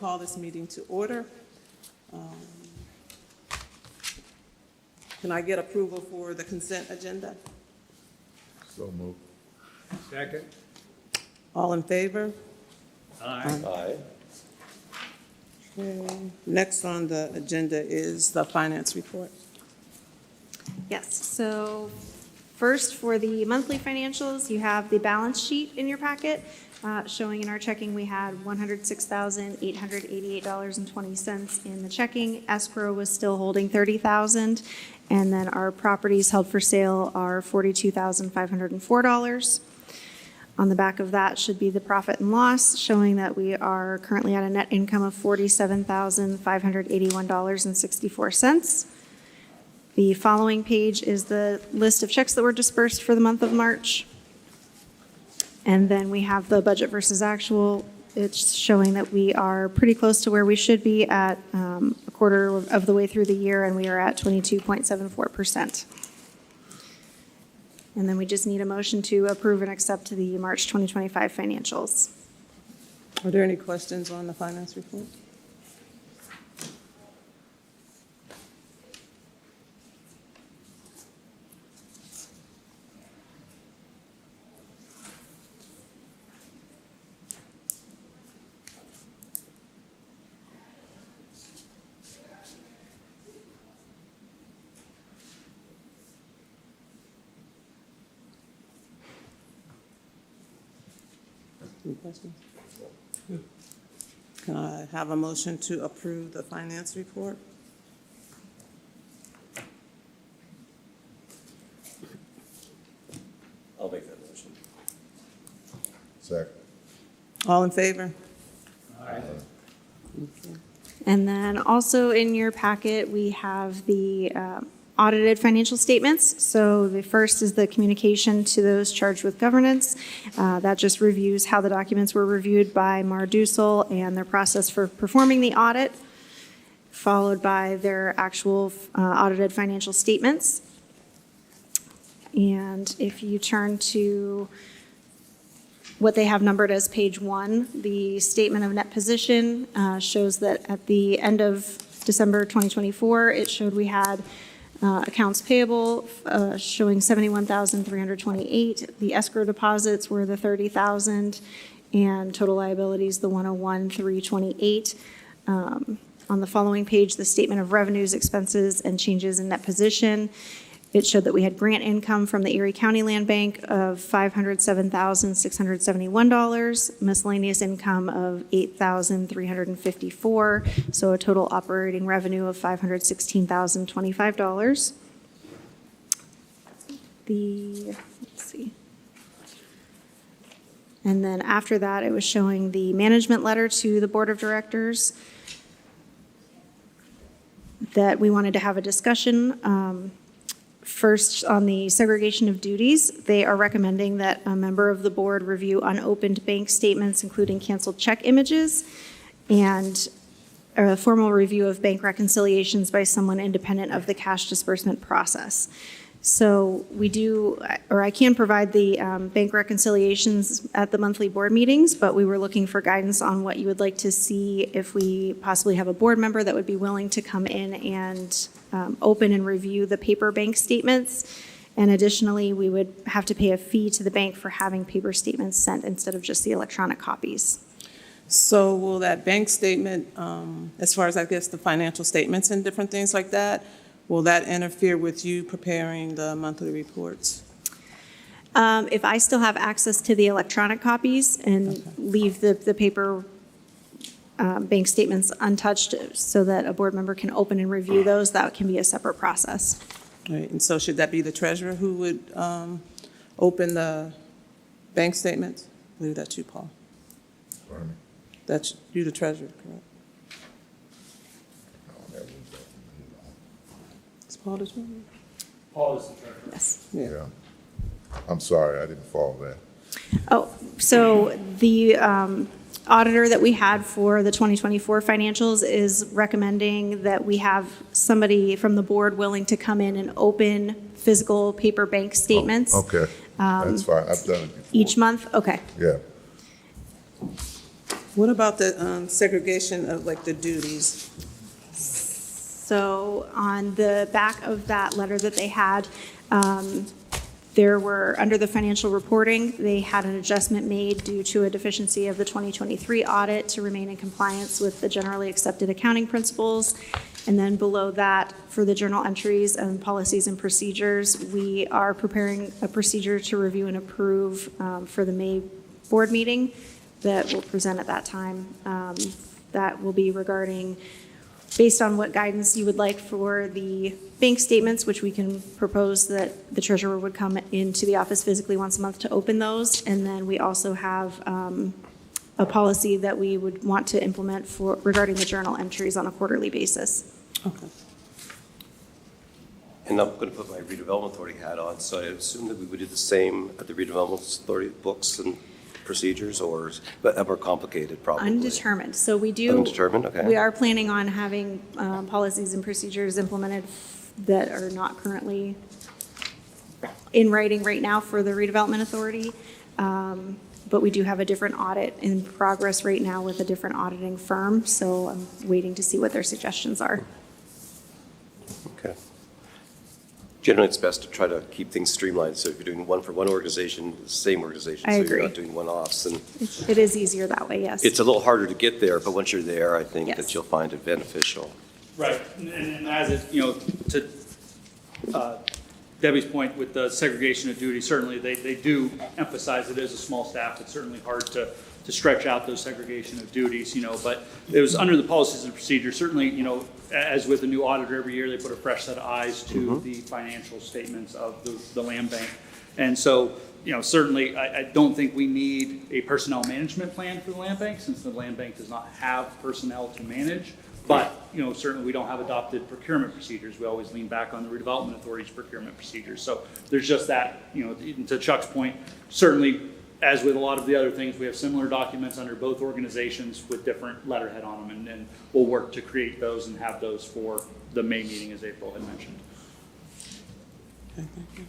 call this meeting to order. Can I get approval for the consent agenda? So moved. Second. All in favor? Aye. Aye. Okay. Next on the agenda is the finance report. Yes, so first for the monthly financials, you have the balance sheet in your packet, showing in our checking we had $106,888.20 in the checking. Escrow was still holding $30,000, and then our properties held for sale are $42,504. On the back of that should be the profit and loss, showing that we are currently at a net income of $47,581.64. The following page is the list of checks that were dispersed for the month of March. And then we have the budget versus actual. It's showing that we are pretty close to where we should be at a quarter of the way through the year, and we are at 22.74%. And then we just need a motion to approve and accept the March 2025 financials. Are there any questions on the finance report? Any questions? Can I have a motion to approve the finance report? I'll make that motion. Second. All in favor? Aye. And then also in your packet, we have the audited financial statements. So the first is the communication to those charged with governance. That just reviews how the documents were reviewed by Mardusel and their process for performing the audit, followed by their actual audited financial statements. And if you turn to what they have numbered as page 1, the statement of net position shows that at the end of December 2024, it showed we had accounts payable showing $71,328. The escrow deposits were the $30,000, and total liabilities the $101,328. On the following page, the statement of revenues, expenses, and changes in net position. It showed that we had grant income from the Erie County Land Bank of $507,671, miscellaneous income of $8,354, so a total operating revenue of $516,025. Let's see. And then after that, it was showing the management letter to the Board of Directors that we wanted to have a discussion. First, on the segregation of duties, they are recommending that a member of the board review unopened bank statements, including canceled check images, and a formal review of bank reconciliations by someone independent of the cash disbursement process. So we do, or I can provide the bank reconciliations at the monthly board meetings, but we were looking for guidance on what you would like to see if we possibly have a board member that would be willing to come in and open and review the paper bank statements. And additionally, we would have to pay a fee to the bank for having paper statements sent instead of just the electronic copies. So will that bank statement, as far as I guess the financial statements and different things like that, will that interfere with you preparing the monthly reports? If I still have access to the electronic copies and leave the paper bank statements untouched so that a board member can open and review those, that can be a separate process. All right, and so should that be the treasurer who would open the bank statements? Leave that to you, Paul. Pardon me? That's you, the treasurer, correct? Is Paul the treasurer? Paul is the treasurer. Yes. Yeah. I'm sorry, I didn't follow that. Oh, so the auditor that we had for the 2024 financials is recommending that we have somebody from the board willing to come in and open physical paper bank statements. Okay, that's fine, I've done it before. Each month? Okay. Yeah. What about the segregation of like the duties? So on the back of that letter that they had, there were, under the financial reporting, they had an adjustment made due to a deficiency of the 2023 audit to remain in compliance with the generally accepted accounting principles. And then below that, for the journal entries and policies and procedures, we are preparing a procedure to review and approve for the May board meeting that we'll present at that time. That will be regarding, based on what guidance you would like for the bank statements, which we can propose that the treasurer would come into the office physically once a month to open those. And then we also have a policy that we would want to implement for regarding the journal entries on a quarterly basis. Okay. And I'm going to put my redevelopment authority hat on, so I assume that we would do the same at the redevelopment authority books and procedures, or but more complicated, probably. Undetermined. So we do. Undetermined, okay. We are planning on having policies and procedures implemented that are not currently in writing right now for the redevelopment authority. But we do have a different audit in progress right now with a different auditing firm. So I'm waiting to see what their suggestions are. Okay. Generally, it's best to try to keep things streamlined, so if you're doing one for one organization, the same organization, I so agree. you're not doing one-offs. And It is easier that way, yes. it's a little harder to get there, but once you're there, I think Yes. that you'll find it beneficial. Right, and as it, to Debbie's point with the segregation of duty, certainly they do emphasize it as a small staff. It's certainly hard to stretch out those segregation of duties, but it was under the policies and procedures, certainly, as with a new auditor every year, they put a fresh set of eyes to the financial statements of the land bank. And so, certainly, I don't think we need a personnel management plan for the land bank, since the land bank does not have personnel to manage. But, certainly we don't have adopted procurement procedures. We always lean back on the redevelopment authority's procurement procedures. So there's just that, to Chuck's point, certainly, as with a lot of the other things, we have similar documents under both organizations with different letterhead on them, and we'll work to create those and have those for the May meeting, as April had mentioned. Okay, thank you.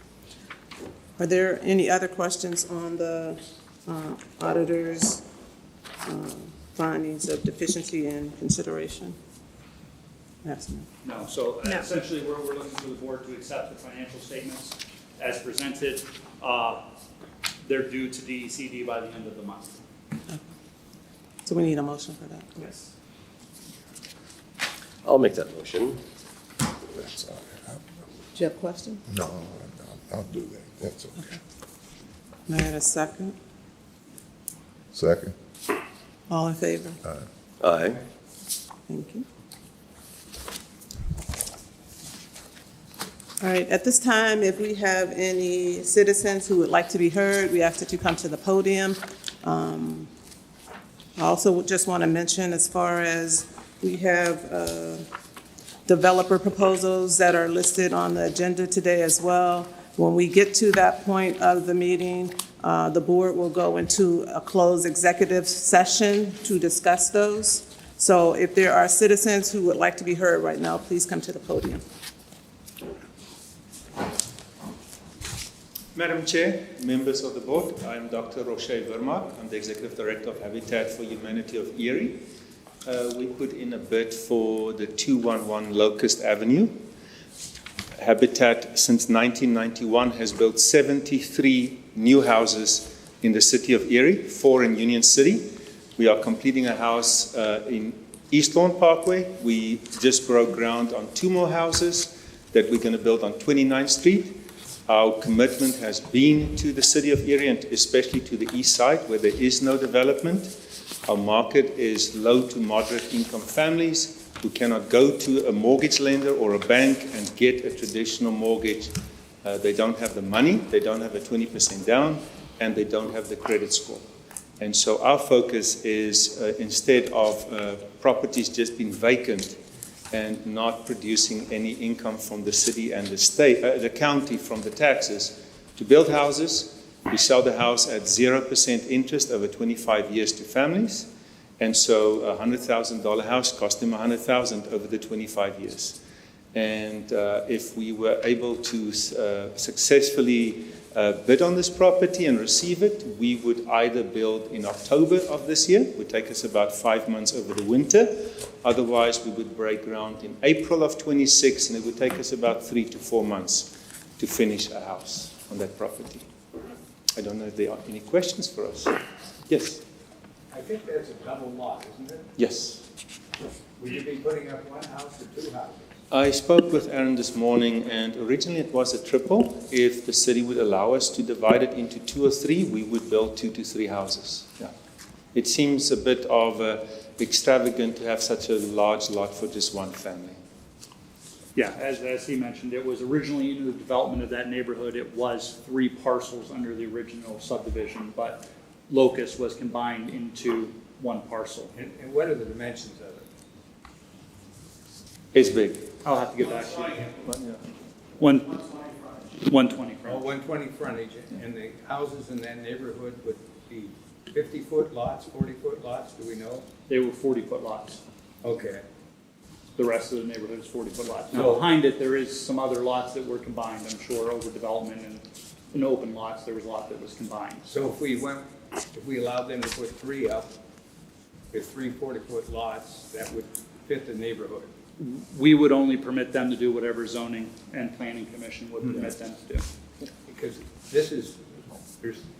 Are there any other questions on the auditor's findings of deficiency and consideration? Yes, ma'am. No, so No. essentially, we're looking for the board to accept the financial statements as presented. They're due to DECD by the end of the month. So we need a motion for that. Yes. I'll make that motion. That's all right. Do you have a question? No, I'll do that. That's okay. May I have a second? Second. All in favor? Aye. Thank you. All right, at this time, if we have any citizens who would like to be heard, we ask that you come to the podium. I also just want to mention, as far as we have developer proposals that are listed on the agenda today as well. When we get to that point of the meeting, the board will go into a closed executive session to discuss those. So if there are citizens who would like to be heard right now, please come to the podium. Madam Chair, members of the board, I'm Dr. Roche Vermaak. I'm the Executive Director of Habitat for Humanity of Erie. We put in a bid for the 211 Locust Avenue. Habitat, since 1991, has built 73 new houses in the city of Erie, 4 in Union City. We are completing a house in East Lawn Parkway. We just broke ground on 2 more houses that we're going to build on 29th Street. Our commitment has been to the city of Erie, and especially to the east side where there is no development. Our market is low to moderate income families who cannot go to a mortgage lender or a bank and get a traditional mortgage. They don't have the money, they don't have a 20% down, and they don't have the credit score. And so our focus is instead of properties just being vacant and not producing any income from the city and the state, the county from the taxes, to build houses. We sell the house at 0% interest over 25 years to families. And so a $100,000 house cost them $100,000 over the 25 years. And if we were able to successfully bid on this property and receive it, we would either build in October of this year, would take us about 5 months over the winter. Otherwise, we would break ground in April of 26, and it would take us about 3 to 4 months to finish a house on that property. I don't know if there are any questions for us. Yes? I think that's a double lot, isn't it? Yes. Will you be putting up one house or two houses? I spoke with Aaron this morning, and originally it was a triple. If the city would allow us to divide it into 2 or 3, we would build 2 to 3 houses. Yeah. It seems a bit of extravagant to have such a large lot for just one family. Yeah, as he mentioned, it was originally in the development of that neighborhood, it was 3 parcels under the original subdivision, but Locust was combined into 1 parcel. And what are the dimensions of it? It's big. I'll have to get back to you. But, yeah. 120 Oh, front. 120 frontage, and the houses in that neighborhood would be 50-foot lots, 40-foot lots, do we know? They were 40-foot lots. Okay. The rest of the neighborhood is 40-foot lots. Now, So- behind it, there is some other lots that were combined, I'm sure, over development and in open lots, there was a lot that was combined. So if we allowed them to put 3 up, with 3 40-foot lots, that would fit the neighborhood. We would only permit them to do whatever zoning and planning commission would permit them to do. Because there's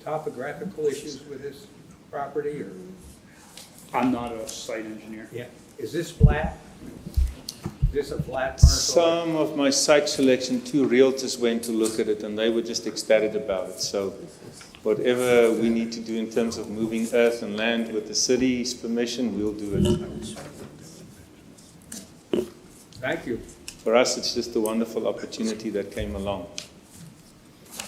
topographical issues with this property, or? I'm not a site engineer. Yeah. Is this flat? Is this a flat parcel? Some of my site selection, 2 realtors went to look at it, and they were just ecstatic about it. So whatever we need to do in terms of moving earth and land with the city's permission, we'll do it. Thank you. For us, it's just a wonderful opportunity that came along.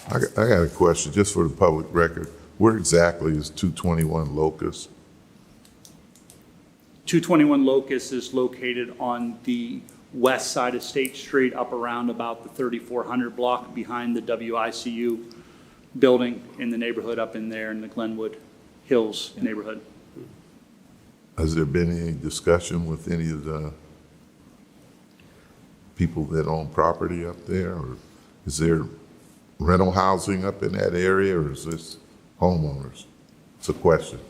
I got a question, just for the public record. Where exactly is 221 Locust? 221 Locust is located on the west side of State Street, up around about the 3400 block behind the WICU building in the neighborhood up in there in the Glenwood Hills neighborhood. Has there been any discussion with any of the people that own property up there? Or is there rental housing up in that area, or is this homeowners? It's a question.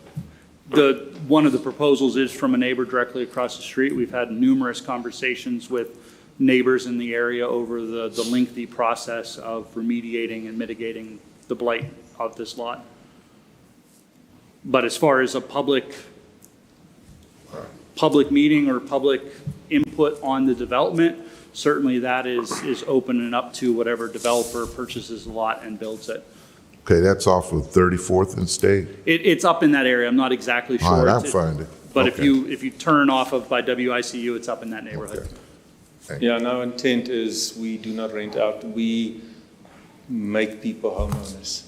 One of the proposals is from a neighbor directly across the street. We've had numerous conversations with neighbors in the area over the lengthy process of remediating and mitigating the blight of this lot. But as far as a public meeting or public input on the development, certainly that is open and up to whatever developer purchases the lot and builds it. Okay, that's off of 34th and State? It's up in that area. I'm not exactly sure. All right, I'll It's- find it. But Okay. if you turn off of by WICU, it's up in that neighborhood. Okay. Yeah, and our intent is we do not rent out. We make people homeowners.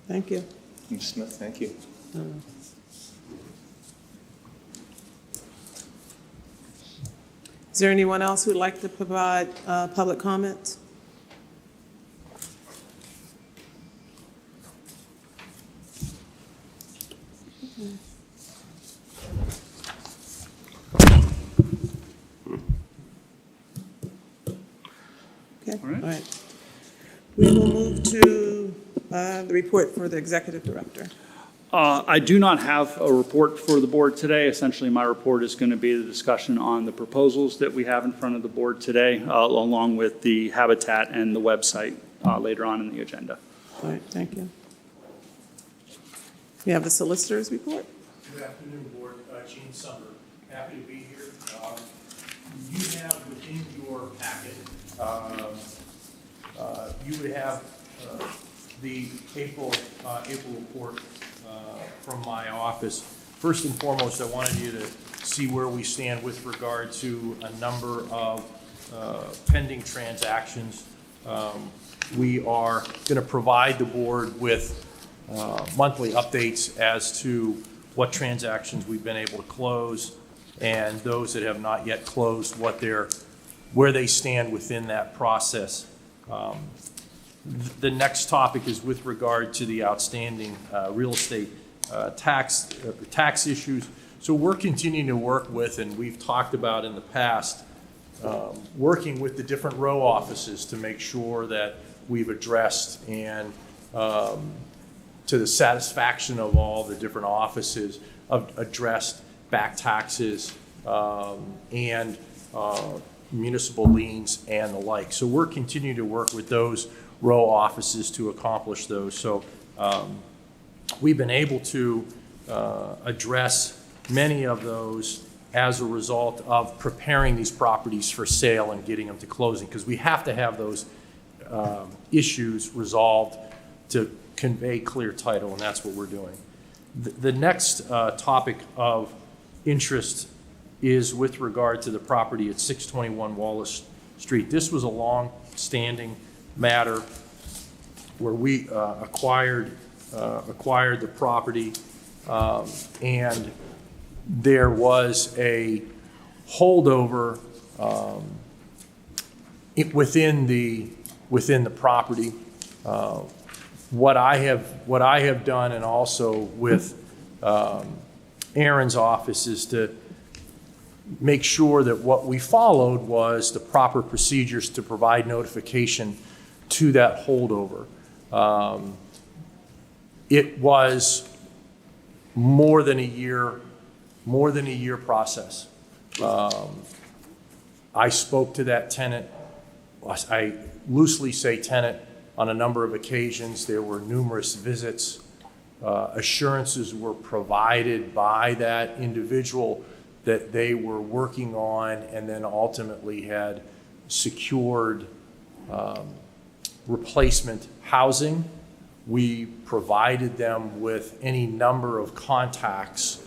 Thank you. Mr. Smith, thank you. Is there anyone else who'd like to provide public comments? Okay, all All right. right. We will move to the report for the executive director. I do not have a report for the board today. Essentially, my report is going to be the discussion on the proposals that we have in front of the board today, along with the habitat and the website later on in the agenda. All right, thank you. We have the solicitor's report. Good afternoon, Board. Gene Summer, happy to be here. You have within your packet, you would have the April report from my office. First and foremost, I wanted you to see where we stand with regard to a number of pending transactions. We are going to provide the board with monthly updates as to what transactions we've been able to close and those that have not yet closed, where they stand within that process. The next topic is with regard to the outstanding real estate tax issues. So we're continuing to work with, and we've talked about in the past, working with the different row offices to make sure that we've addressed and to the satisfaction of all the different offices, addressed back taxes and municipal liens and the like. So we're continuing to work with those row offices to accomplish those. So we've been able to address many of those as a result of preparing these properties for sale and getting them to closing, because we have to have those issues resolved to convey clear title, and that's what we're doing. The next topic of interest is with regard to the property at 621 Wallace Street. This was a long-standing matter where we acquired the property, and there was a holdover within the property. What I have done, and also with Aaron's office, is to make sure that what we followed was the proper procedures to provide notification to that holdover. It was more than a year process. I spoke to that tenant. I loosely say tenant on a number of occasions. There were numerous visits. Assurances were provided by that individual that they were working on and then ultimately had secured replacement housing. We provided them with any number of contacts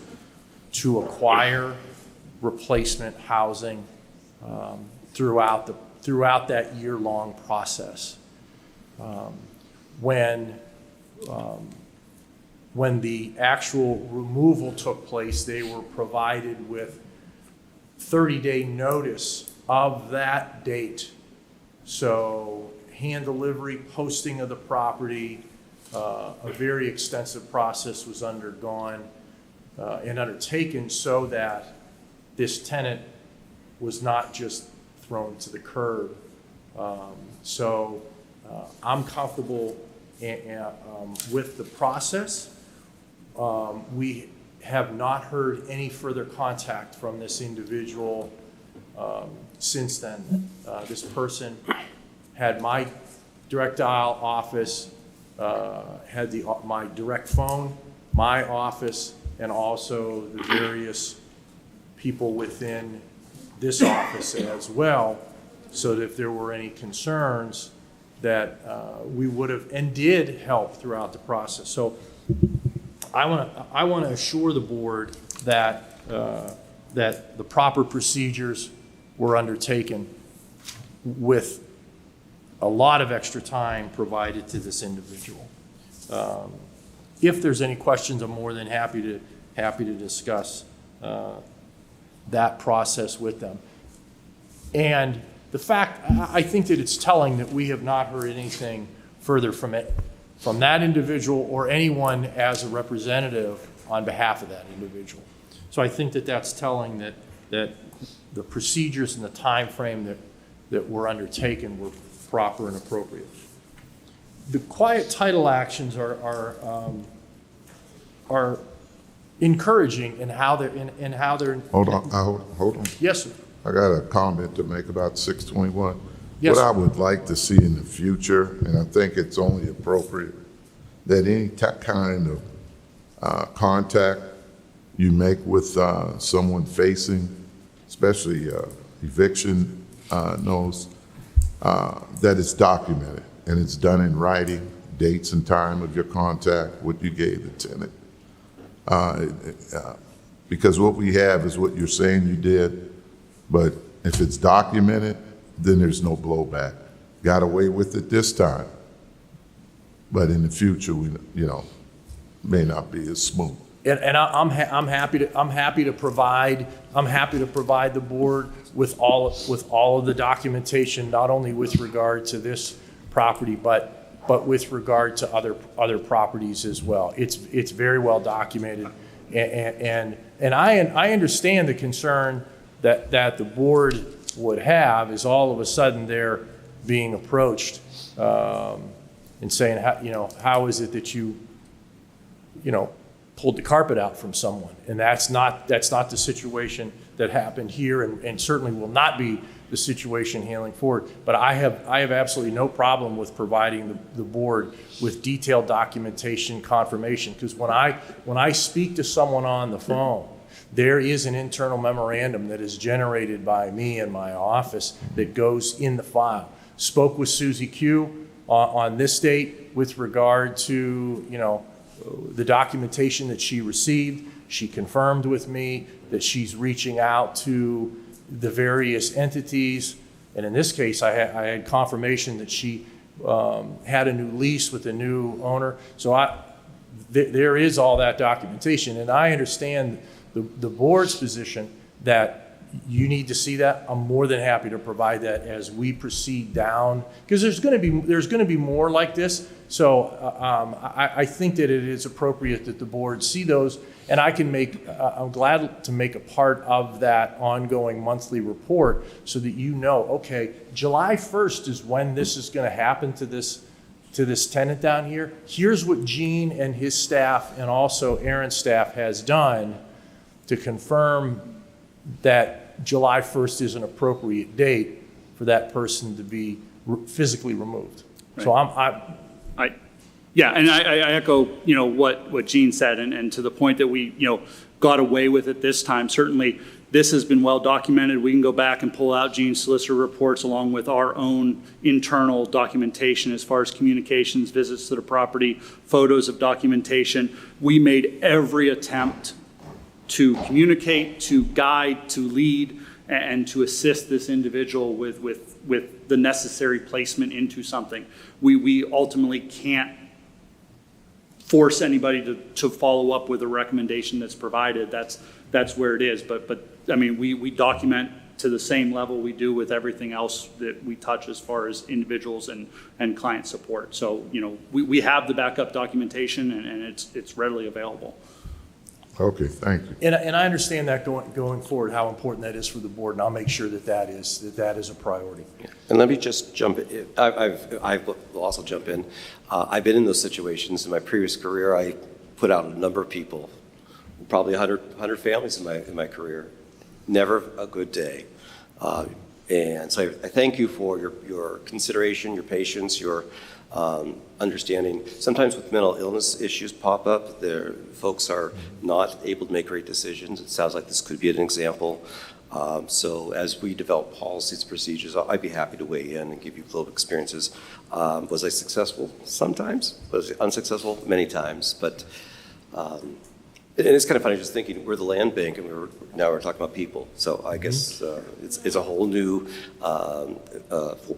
to acquire replacement housing throughout that year-long process. When the actual removal took place, they were provided with 30-day notice of that date. So hand delivery, posting of the property, a very extensive process was undergone and undertaken so that this tenant was not just thrown to the curb. So I'm comfortable with the process. We have not heard any further contact from this individual since then. This person had my direct dial office, had my direct phone, my office, and also the various people within this office as well, so that if there were any concerns that we would have and did help throughout the process. So I want to assure the board that that the proper procedures were undertaken with a lot of extra time provided to this individual. If there's any questions, I'm more than happy to discuss that process with them. And the fact, I think that it's telling that we have not heard anything further from that individual or anyone as a representative on behalf of that individual. So I think that that's telling that the procedures and the time frame that were undertaken were proper and appropriate. The quiet title actions are encouraging in how they're. Hold on. Yes, sir. I got a comment to make about 621. Yes, What I sir. would like to see in the future, and I think it's only appropriate, that any kind of contact you make with someone facing, especially eviction notice, that it's documented and it's done in writing, dates and time of your contact, what you gave the tenant. Because what we have is what you're saying you did, but if it's documented, then there's no blowback. Got away with it this time, but in the future, we may not be as smooth. And I'm happy to provide the board with all of the documentation, not only with regard to this property, but with regard to other properties as well. It's very well documented, and I understand the concern that the board would have is all of a sudden they're being approached and saying, how is it that you pulled the carpet out from someone? And that's not the situation that happened here, and certainly will not be the situation hailing forward. But I have absolutely no problem with providing the board with detailed documentation confirmation, because when I speak to someone on the phone, there is an internal memorandum that is generated by me and my office that goes in the file. Spoke with Susie Q on this date with regard to the documentation that she received. She confirmed with me that she's reaching out to the various entities, and in this case, I had confirmation that she had a new lease with a new owner. So there is all that documentation, and I understand the board's position that you need to see that. I'm more than happy to provide that as we proceed down, because there's going to be more like this. So I think that it is appropriate that the board see those, and I'm glad to make a part of that ongoing monthly report so that okay, July 1st is when this is going to happen to this tenant down here. Here's what Gene and his staff and also Aaron's staff has done to confirm that July 1st is an appropriate date for that person to be physically removed. Right. So I echo, what Gene said, and to the point that we, got away with it this time. Certainly, this has been well documented. We can go back and pull out Gene's solicitor reports along with our own internal documentation as far as communications, visits to the property, photos of documentation. We made every attempt to communicate, to guide, to lead, and to assist this individual with the necessary placement into something. We ultimately can't force anybody to follow up with a recommendation that's provided. That's where it is. But I mean, we document to the same level we do with everything else that we touch as far as individuals and client support. So, we have the backup documentation, and it's readily available. Okay, thank you. And I understand that going forward, how important that is for the board, and I'll make sure that is a priority. And let me just jump in. I will also jump in. I've been in those situations in my previous career. I put out a number of people, probably 100 families in my career. Never a good day. And so I thank you for your consideration, your patience, your understanding. Sometimes with mental illness issues pop up, folks are not able to make great decisions. It sounds like this could be an example. So as we develop policies, procedures, I'd be happy to weigh in and give you little experiences. Was I successful? Sometimes. Was I unsuccessful? Many times. But and it's kind of funny just thinking we're the land bank, and now we're talking about people. So I guess it's a whole new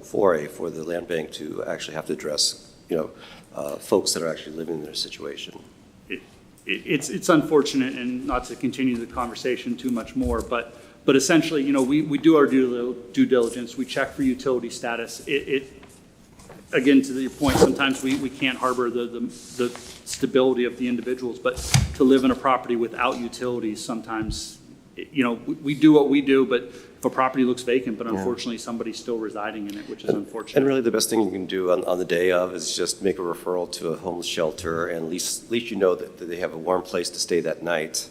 foray for the land bank to actually have to address folks that are actually living in their situation. It's unfortunate, and not to continue the conversation too much more, but essentially, we do our due diligence. We check for utility status. Again, to your point, sometimes we can't harbor the stability of the individuals, but to live in a property without utilities, sometimes, we do what we do, but if a property looks vacant, but unfortunately somebody's still residing in it, which is unfortunate. And really the best thing you can do on the day of is just make a referral to a homeless shelter, and at least you know that they have a warm place to stay that night,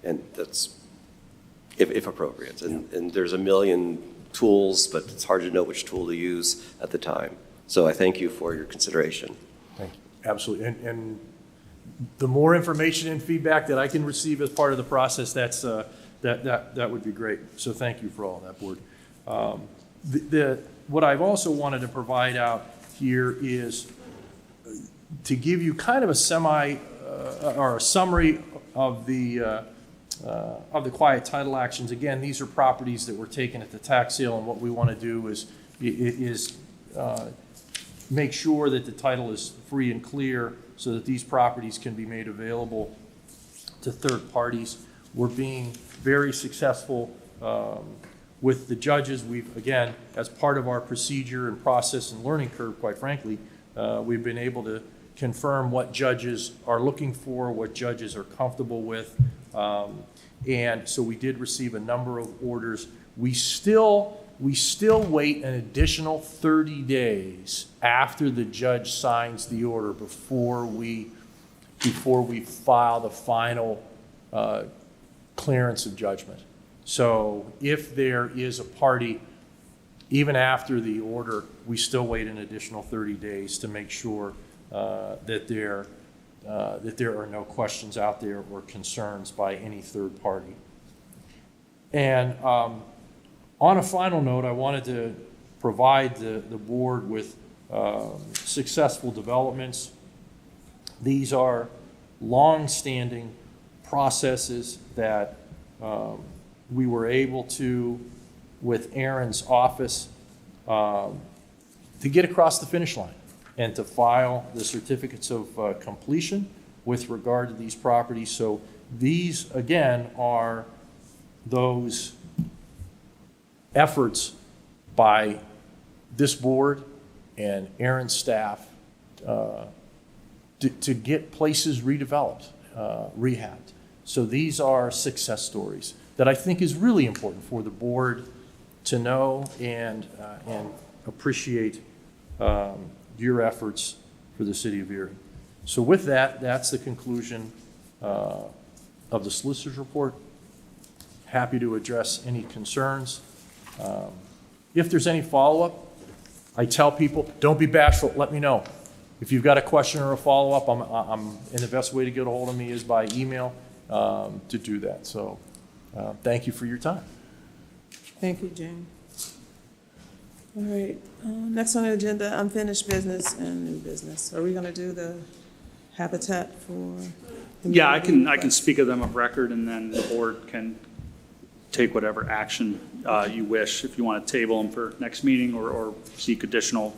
and that's if appropriate. And there's a million tools, but it's hard to know which tool to use at the time. So I thank you for your consideration. Thank you. Absolutely. And the more information and feedback that I can receive as part of the process, that would be great. So thank you for all that, board. What I've also wanted to provide out here is to give you kind of a or a summary of the quiet title actions. Again, these are properties that were taken at the tax sale, and what we want to do is make sure that the title is free and clear so that these properties can be made available to third parties. We're being very successful with the judges. We've, again, as part of our procedure and process and learning curve, quite frankly, we've been able to confirm what judges are looking for, what judges are comfortable with. And so we did receive a number of orders. We still we still wait an additional 30 days after the judge signs the order before we file the final clearance of judgment. So if there is a party, even after the order, we still wait an additional 30 days to make sure that there are no questions out there or concerns by any third party. And on a final note, I wanted to provide the board with successful developments. These are long-standing processes that we were able to, with Aaron's office, to get across the finish line and to file the certificates of completion with regard to these properties. So these, again, are those efforts by this board and Aaron's staff to get places redeveloped, rehabbed. So these are success stories that I think is really important for the board to know and appreciate your efforts for the city of Erie. So with that, that's the conclusion of the solicitor's report. Happy to address any concerns. If there's any follow-up, I tell people, don't be bashful, let me know. If you've got a question or a follow-up, and the best way to get a hold of me is by email to do that. So thank you for your time. Thank you, Jane. All right, next on the agenda, unfinished business and new business. Are we gonna do the Habitat for Yeah, I Humanity? can speak of them of record, and then the board can take whatever action you wish, if you want to table them for next meeting or seek additional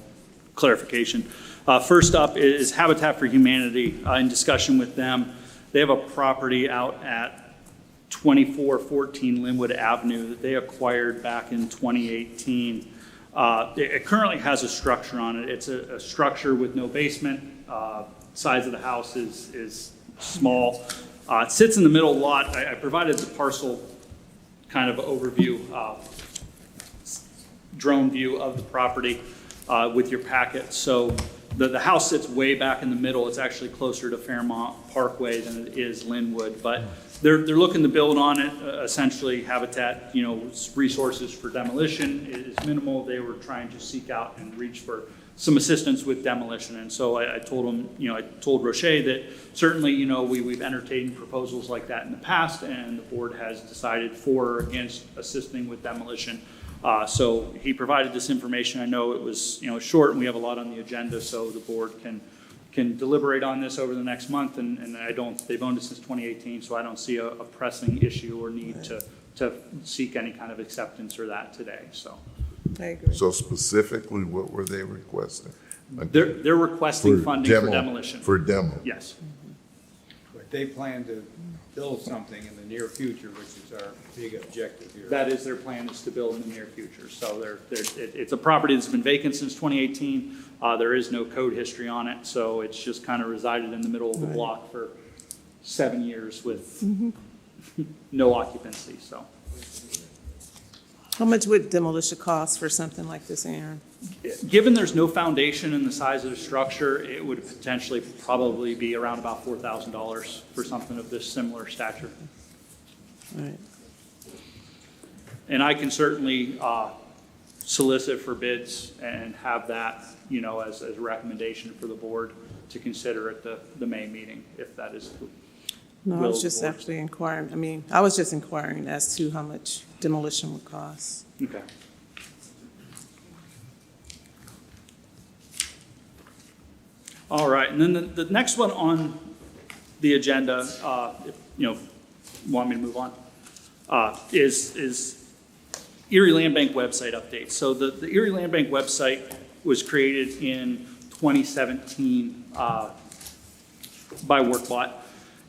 clarification. First up is Habitat for Humanity. In discussion with them, they have a property out at 2414 Linwood Avenue that they acquired back in 2018. It currently has a structure on it. It's a structure with no basement. Size of the house is small. It sits in the middle lot. I provided the parcel kind of overview, drone view of the property with your packet. So the house sits way back in the middle. It's actually closer to Fairmont Parkway than it is Linwood, but they're looking to build on it. Essentially, Habitat, resources for demolition is minimal. They were trying to seek out and reach for some assistance with demolition. And so I told them, I told Roche that certainly, we've entertained proposals like that in the past, and the board has decided for or against assisting with demolition. So he provided this information. I know it was, short, and we have a lot on the agenda, so the board can deliberate on this over the next month. And they've owned it since 2018, so I don't see a pressing issue or need to seek any kind of acceptance or that today, so. I agree. So specifically, what were they requesting? They're requesting funding for demolition. For demo? Yes. But they plan to build something in the near future, which is our big objective here. That is their plan, is to build in the near future. So it's a property that's been vacant since 2018. There is no code history on it, so it's just kind of resided in the middle of the block for 7 years with no occupancy, so. How much would demolition cost for something like this, Aaron? Given there's no foundation in the size of the structure, it would potentially probably be around about $4,000 for something of this similar stature. All right. And I can certainly solicit for bids and have that, as a recommendation for the board to consider at the May meeting, if that is. No, I was just actually inquiring. I was just inquiring as to how much demolition would cost. Okay. All right, and then the next one on the agenda, if want me to move on, is Erie Land Bank website update. So the Erie Land Bank website was created in 2017 by WorkBot.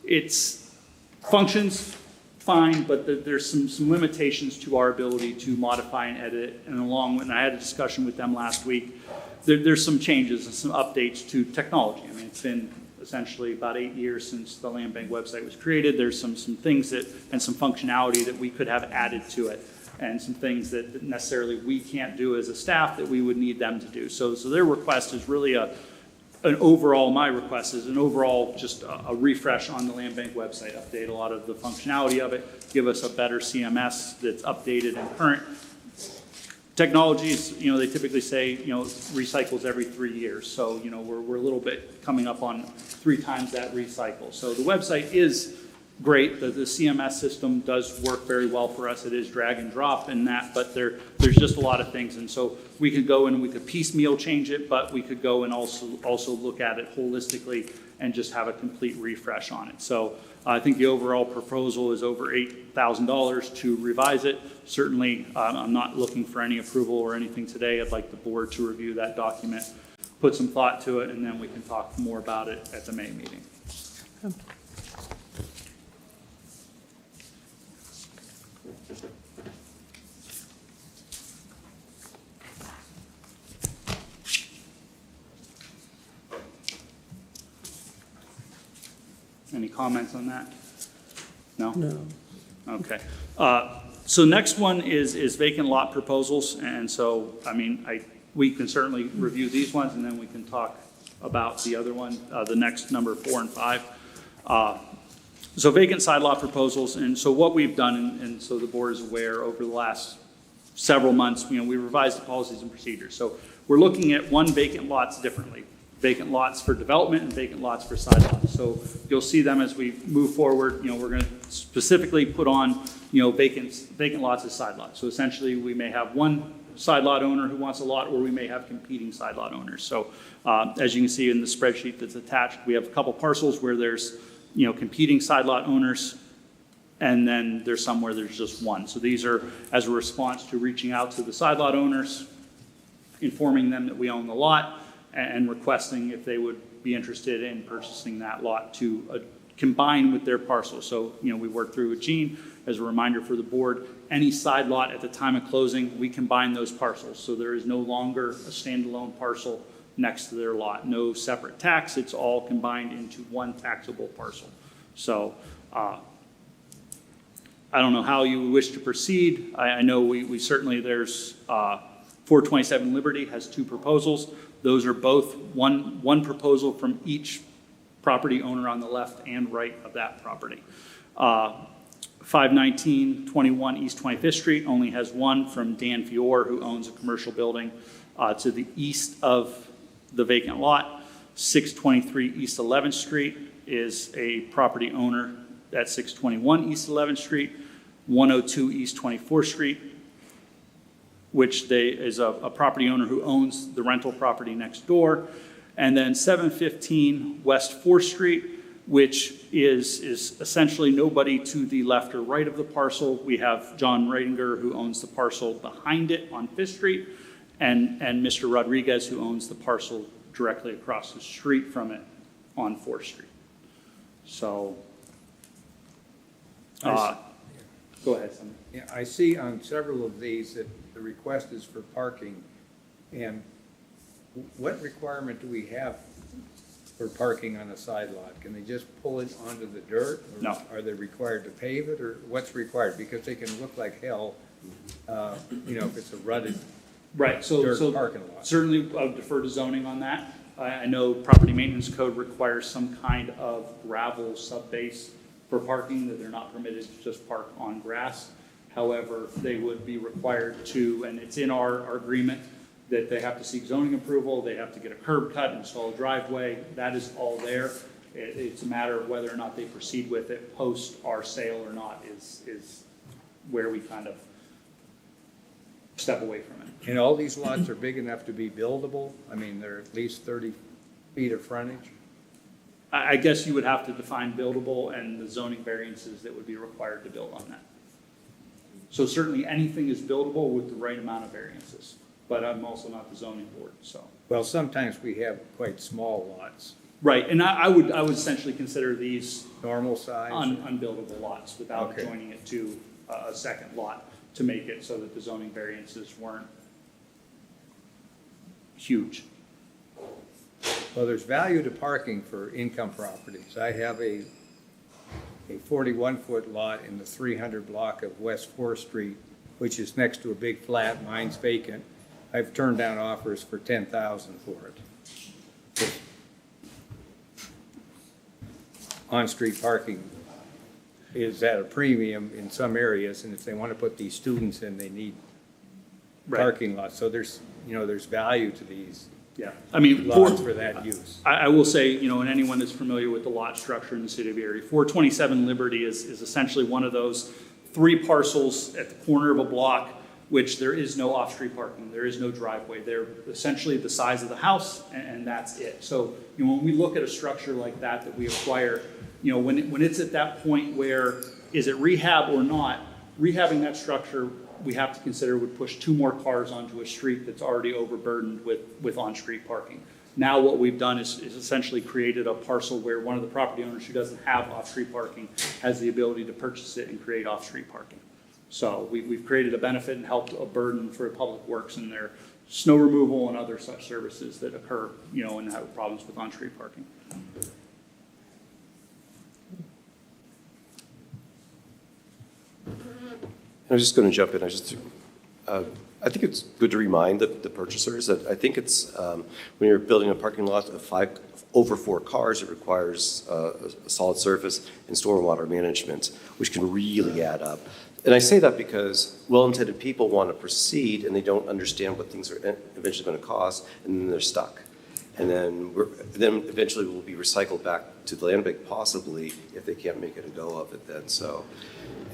It's functions fine, but there's some limitations to our ability to modify and edit. And I had a discussion with them last week. There's some changes and some updates to technology. It's been essentially about 8 years since the Land Bank website was created. There's some things and some functionality that we could have added to it. and some things that necessarily we can't do as a staff that we would need them to do. So their request is really my request is an overall, just a refresh on the land bank website, update a lot of the functionality of it, give us a better CMS that's updated and current. Technologies, they typically say, recycles every 3 years. So, we're a little bit coming up on 3 times that recycle. So the website is great. The CMS system does work very well for us. It is drag and drop in that, but there's just a lot of things. And so we could go in and we could piecemeal change it, but we could go and also look at it holistically and just have a complete refresh on it. So I think the overall proposal is over $8,000 to revise it. Certainly, I'm not looking for any approval or anything today. I'd like the board to review that document, put some thought to it, and then we can talk more about it at the May meeting. Any comments on that? No? No. Okay. So next one is vacant lot proposals. And so, we can certainly review these ones and then we can talk about the other one, the next number 4 and 5. So vacant side lot proposals. And so what we've done, and so the board is aware over the last several months, we revised the policies and procedures. So we're looking at vacant lots differently. Vacant lots for development and vacant lots for side lots. So you'll see them as we move forward. We're going to specifically put on, vacant lots as side lots. So essentially, we may have one side lot owner who wants a lot, or we may have competing side lot owners. So as you can see in the spreadsheet that's attached, we have a couple parcels where there's, competing side lot owners, and then there's some where there's just one. So these are as a response to reaching out to the side lot owners, informing them that we own the lot, and requesting if they would be interested in purchasing that lot to combine with their parcel. So, we worked through with Gene as a reminder for the board, any side lot at the time of closing, we combine those parcels. So there is no longer a standalone parcel next to their lot, no separate tax, it's all combined into one taxable parcel. So, I don't know how you wish to proceed. I know we certainly, there's 427 Liberty has 2 proposals. Those are both one proposal from each property owner on the left and right of that property. 51921 East 25th Street only has one from Dan Fior, who owns a commercial building to the east of the vacant lot. 623 East 11th Street is a property owner at 621 East 11th Street. 102 East 24th Street, which is a property owner who owns the rental property next door. And then 715 West 4th Street, which is essentially nobody to the left or right of the parcel. We have John Reitinger, who owns the parcel behind it on 5th Street, and Mr. Rodriguez, who owns the parcel directly across the street from it on 4th Street. So, go ahead, Senator. Yeah, I see on several of these that the request is for parking. And what requirement do we have for parking on a side lot? Can they just pull it onto the dirt? Or No. are they required to pave it, or what's required? Because they can look like hell, if it's a rutted Right, so dirt parking lot. certainly I would defer to zoning on that. I know property maintenance code requires some kind of gravel subbase for parking, that they're not permitted to just park on grass. However, they would be required to, and it's in our agreement, that they have to seek zoning approval, they have to get a curb cut, install a driveway, that is all there. It's a matter of whether or not they proceed with it post our sale or not is where we kind of step away from it. And all these lots are big enough to be buildable? I mean, they're at least 30 feet of frontage? I guess you would have to define buildable and the zoning variances that would be required to build on that. So certainly anything is buildable with the right amount of variances, but I'm also not the zoning board, so. Well, sometimes we have quite small lots, Right, and I would essentially consider these normal size. unbuildable lots without Okay. joining it to a second lot to make it so that the zoning variances weren't huge. Well, there's value to parking for income properties. I have a 41-foot lot in the 300 block of West 4th Street which is next to a big flat, mine's vacant. I've turned down offers for 10,000 for it. On-street parking is at a premium in some areas, and if they want to put these students in, they need Right. parking lots. So there's, there's value to these Yeah, I mean, lots for that use. I will say, and anyone that's familiar with the lot structure in the city of Erie, 427 Liberty is essentially one of those 3 parcels at the corner of a block, which there is no off-street parking, there is no driveway. They're essentially the size of the house, and that's it. So, when we look at a structure like that we acquire, when it's at that point where, is it rehab or not, rehabbing that structure, we have to consider would push 2 more cars onto a street that's already overburdened with on-street parking. Now what we've done is essentially created a parcel where one of the property owners who doesn't have off-street parking has the ability to purchase it and create off-street parking. So we've created a benefit and helped a burden for Public Works in their snow removal and other such services that occur, and have problems with on-street parking. I was just going to jump in. I think it's good to remind the purchasers that I think it's, when you're building a parking lot of over 4 cars, it requires a solid surface and stormwater management, which can really add up. And I say that because well-intended people want to proceed and they don't understand what things are eventually going to cost, and then they're stuck. And then eventually will be recycled back to the land bank, possibly, if they can't make it a go of it then. So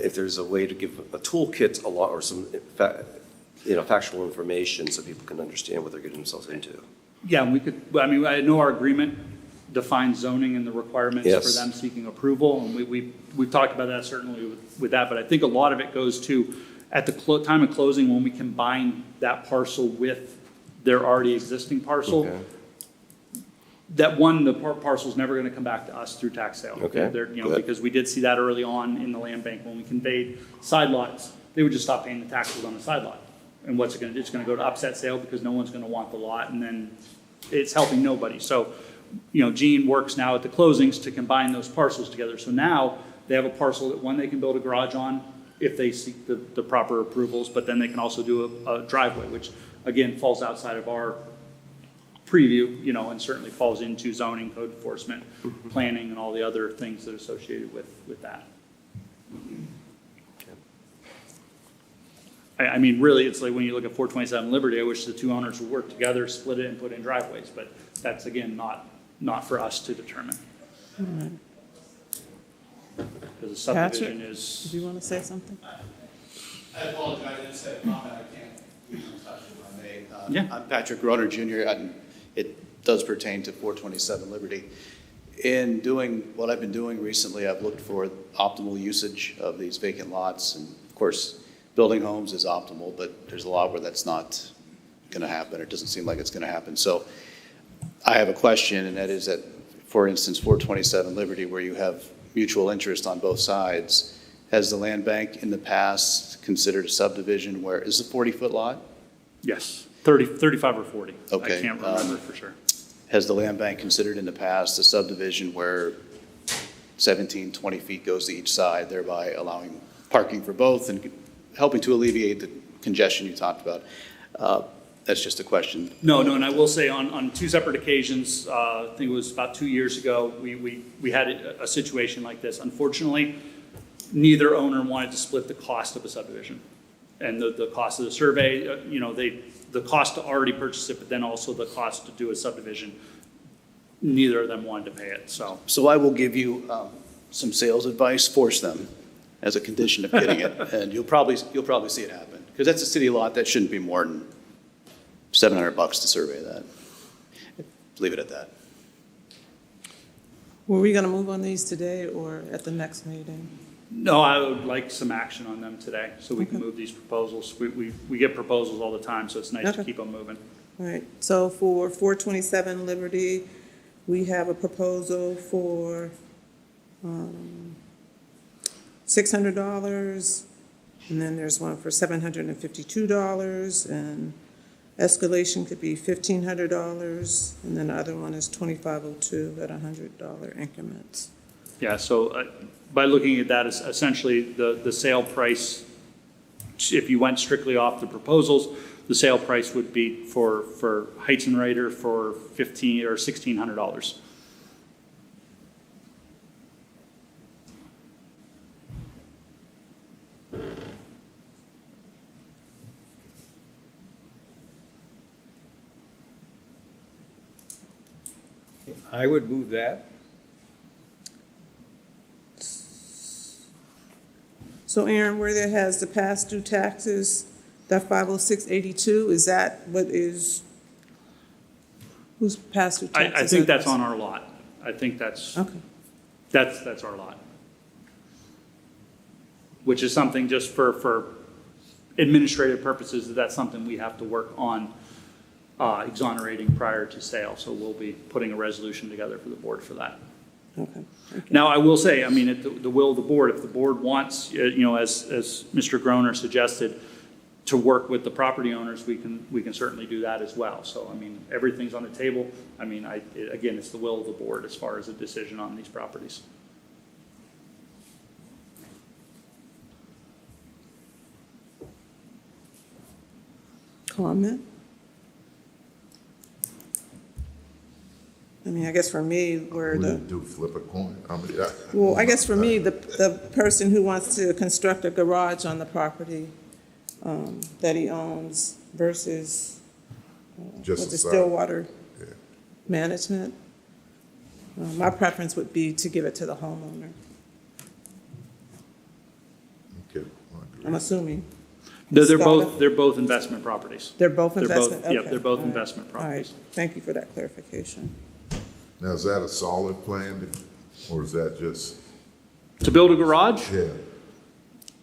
if there's a way to give a toolkit or some factual information so people can understand what they're getting themselves into. Yeah, I know our agreement defines zoning and the requirements Yes. for them seeking approval, and we've talked about that certainly with that, but I think a lot of it goes to, at the time of closing, when we combine that parcel with their already existing parcel, Okay. that one, the parcel's never gonna come back to us through tax sale. Okay, good. Because we did see that early on in the land bank, when we conveyed side lots, they would just stop paying the taxes on the side lot. And what's it gonna do? It's gonna go to upset sale because no one's gonna want the lot, and then it's helping nobody. So, Gene works now at the closings to combine those parcels together. So now they have a parcel that, one, they can build a garage on if they seek the proper approvals, but then they can also do a driveway, which again falls outside of our preview, and certainly falls into zoning, code enforcement, planning, and all the other things that are associated with that. I mean, really, it's like when you look at 427 Liberty, I wish the 2 owners would work together, split it, and put in driveways, but that's, again, not for us to determine. Because the subdivision Patrick, is. do you want to say something? I apologize, I just had a comment I can't even touch if I may. Yeah. I'm Patrick Groner Jr., and it does pertain to 427 Liberty. In doing what I've been doing recently, I've looked for optimal usage of these vacant lots, and of course, building homes is optimal, but there's a lot where that's not going to happen, or it doesn't seem like it's going to happen. So I have a question, and that is that, for instance, 427 Liberty, where you have mutual interest on both sides, has the land bank in the past considered a subdivision where, is a 40-foot lot? Yes, 35 or 40. Okay, I can't remember for sure. Has the land bank considered in the past a subdivision where 17, 20 feet goes to each side, thereby allowing parking for both and helping to alleviate the congestion you talked about? That's just a question. No, and I will say on 2 separate occasions, I think it was about 2 years ago, we had a situation like this. Unfortunately, neither owner wanted to split the cost of a subdivision. And the cost of the survey, the cost to already purchase it, but then also the cost to do a subdivision, neither of them wanted to pay it, so. So I will give you some sales advice, force them as a condition of getting it, and you'll probably see it happen. Because that's a city lot, that shouldn't be more than $700 to survey that. Leave it at that. Were we going to move on these today or at the next meeting? No, I would like some action on them today, so we can move these proposals. We get proposals all the time, so it's nice to Okay. keep them moving. All right, so for 427 Liberty, we have a proposal for $600, and then there's one for $752, and escalation could be $1,500, and then the other one is $2,502 at $100 increments. Yeah, so by looking at that, essentially the sale price if you went strictly off the proposals, the sale price would be for Heights and Raider for $1,500 or $1,600. I would move that. So Aaron, where there has the past due taxes, that 50682, is that what is, who's past due taxes? I think that's on our lot. I think that's Okay. that's our lot. Which is something just for administrative purposes, that's something we have to work on exonerating prior to sale. So we'll be putting a resolution together for the board for that. Okay. Thank you. Now, I will say, I mean, at the will of the board, if the board wants, as Mr. Groner suggested, to work with the property owners, we can certainly do that as well. So, I mean, everything's on the table. I mean, again, it's the will of the board as far as a decision on these properties. Comment? I mean, I guess for me, where We the, do flip a coin. I mean, yeah. well, I guess for me, the person who wants to construct a garage on the property that he owns versus Just with the a side. Stillwater Yeah. management, my preference would be to give it to the homeowner. Okay, I agree. I'm assuming. They're Scott? both investment properties. They're both They're both- investment? yep, Okay. they're both All right. investment All right. properties. Thank you for that clarification. Now, is that a solid plan, or is that just, To build a garage, yeah,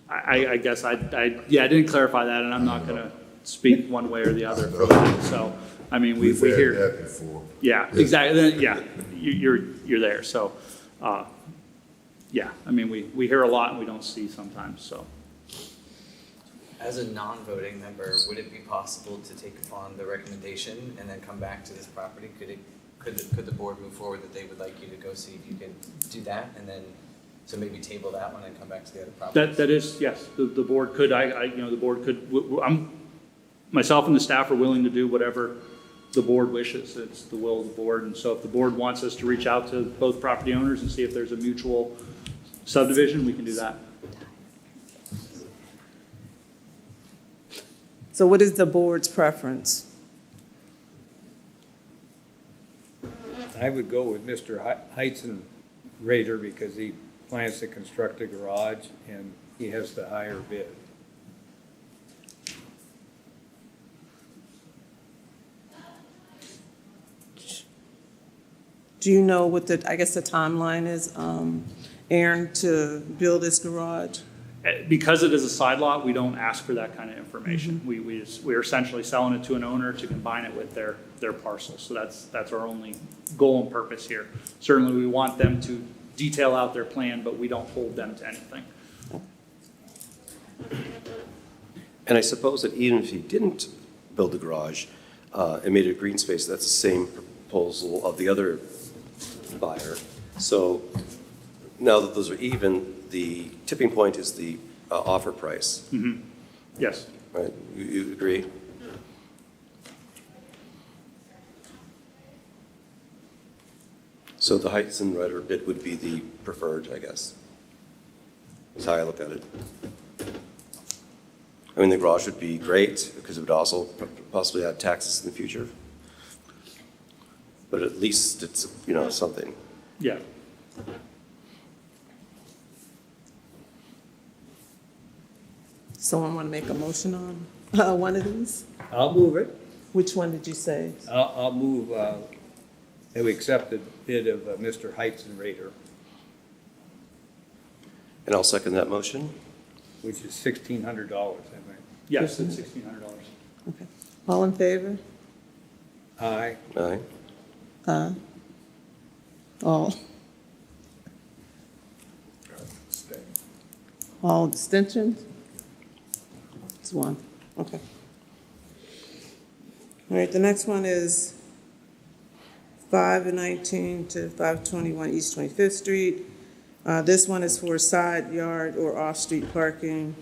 I guess I didn't clarify that, and I'm not gonna speak one way or the other for that. So, I mean, we we've had hear, that before. yeah, exactly, then, yeah, you're there, so, yeah, I mean, we hear a lot and we don't see sometimes, so. As a non-voting member, would it be possible to take upon the recommendation and then come back to this property? Could the board move forward that they would like you to go see if you can do that, and then, so maybe table that one and come back to the other property? That is, yes, the board could, the board could, myself and the staff are willing to do whatever the board wishes. It's the will of the board, and so if the board wants us to reach out to both property owners and see if there's a mutual subdivision, we can do that. So what is the board's preference? I would go with Mr. Heights and Raider because he plans to construct a garage and he has the higher bid. Do you know what the, I guess the timeline is, Aaron, to build this garage? Because it is a side lot, we don't ask for that kind of information. We're essentially selling it to an owner to combine it with their parcel. So that's our only goal and purpose here. Certainly, we want them to detail out their plan, but we don't hold them to anything. And I suppose that even if he didn't build the garage and made it a green space, that's the same proposal of the other buyer. So now that those are even, the tipping point is the offer price, Yes. right? You agree? So the Heights and Raider bid would be the preferred, I guess. That's how I look at it. I mean, the garage would be great because it would also possibly add taxes in the future. But at least it's, something. Yeah. Someone want to make a motion on one of these? I'll move it. Which one did you say? I'll move that we accept the bid of Mr. Heights and Raider, And I'll second that motion. which is $1,600, I think. Yes, it's $1,600. Okay. All in favor? Aye. Aye. All? All abstentions? It's one. Okay. All right, the next one is 519 to 521 East 25th Street. This one is for side yard or off-street parking.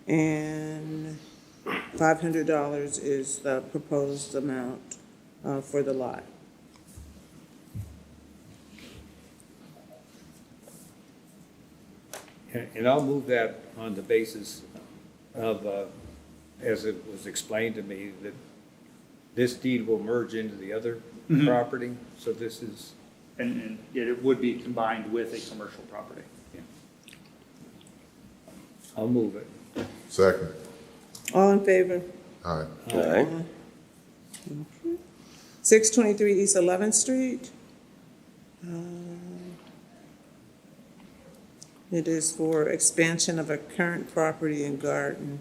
and $500 is the proposed amount for the lot. And I'll move that on the basis of, as it was explained to me, that this deed will merge into the other property, so this is, And yet it would be combined with a commercial property. I'll move it. Second. All in favor? Aye. Aye. 623 East 11th Street. It is for expansion of a current property and garden.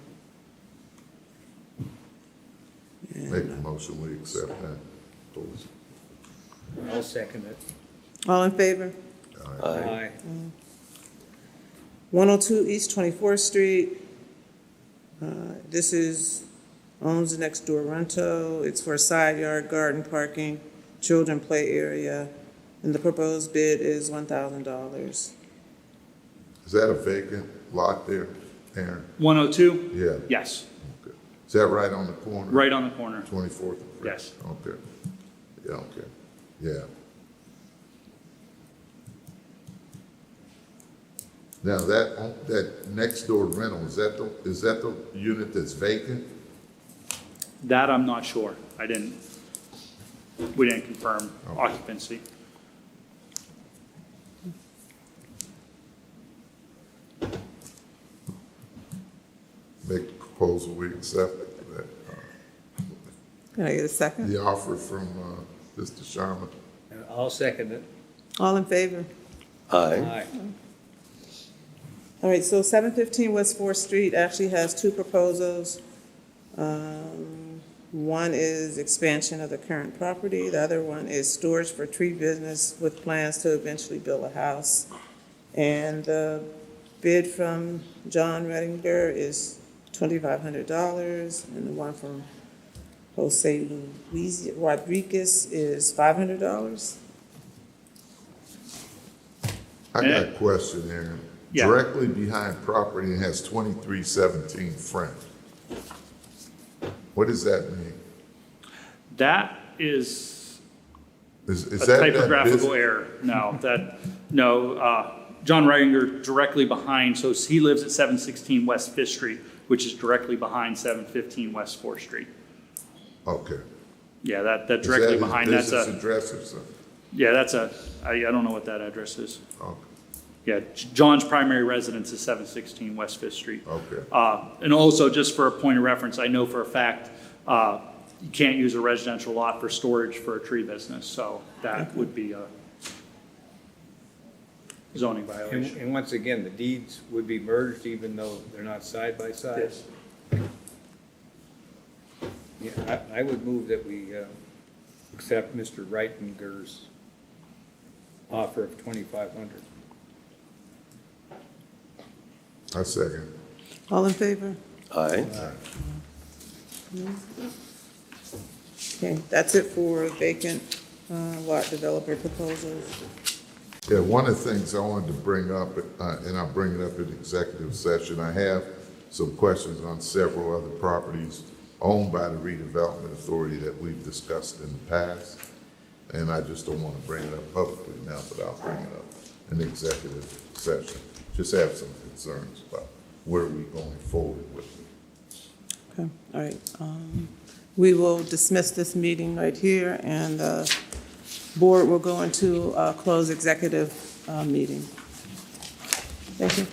Make a motion, we accept that. Please. I'll second it. All in favor? Aye. 102 East 24th Street. This owns the next door rental. It's for side yard, garden, parking, children play area, and the proposed bid is $1,000. Is that a vacant lot there, Aaron? 102? Yeah. Yes, Okay. Is that right on the corner? right on the corner. 24th? Yes. Okay. Yeah, okay. Yeah. Now, that next door rental, is that the unit that's vacant? That I'm not sure. We didn't confirm Okay. occupancy. Make the proposal, we accept that, Can I get a second? the offer from, Mr. Sharma. And I'll second it. All in favor? Aye. Aye. All right, so 715 West 4th Street actually has two proposals. One is expansion of the current property. The other one is storage for tree business with plans to eventually build a house. And the bid from John Redinger is $2,500, and the one from Jose Luis Rodriguez is $500. I got a question, Aaron. Yeah. Directly behind property, it has 2317 Front. What does that mean? That is Is a that typographical business? error. No, John Reidinger directly behind, so he lives at 716 West Fifth Street, which is directly behind 715 West 4th Street. Okay. Yeah, that Is directly that his behind, that's business a, address or something? yeah, I don't know what that address is. Okay. Yeah, John's primary residence is 716 West Fifth Street. Okay. And also, just for a point of reference, I know for a fact, you can't use a residential lot for storage for a tree business, so that would be a zoning violation. And once again, the deeds would be merged even though they're not side by side? Yes. Yeah, I would move that we accept Mr. Reitlinger's offer of $2,500. I second. All in favor? Aye. Okay, that's it for vacant lot developer proposals. Yeah, one of the things I wanted to bring up, and I'll bring it up in executive session, I have some questions on several other properties owned by the redevelopment authority that we've discussed in the past. And I just don't want to bring it up publicly now, but I'll bring it up in the executive session. Just have some concerns about where we're going forward with it. Okay, all right. We will dismiss this meeting right here, and the board will go into a closed executive meeting. Thank you.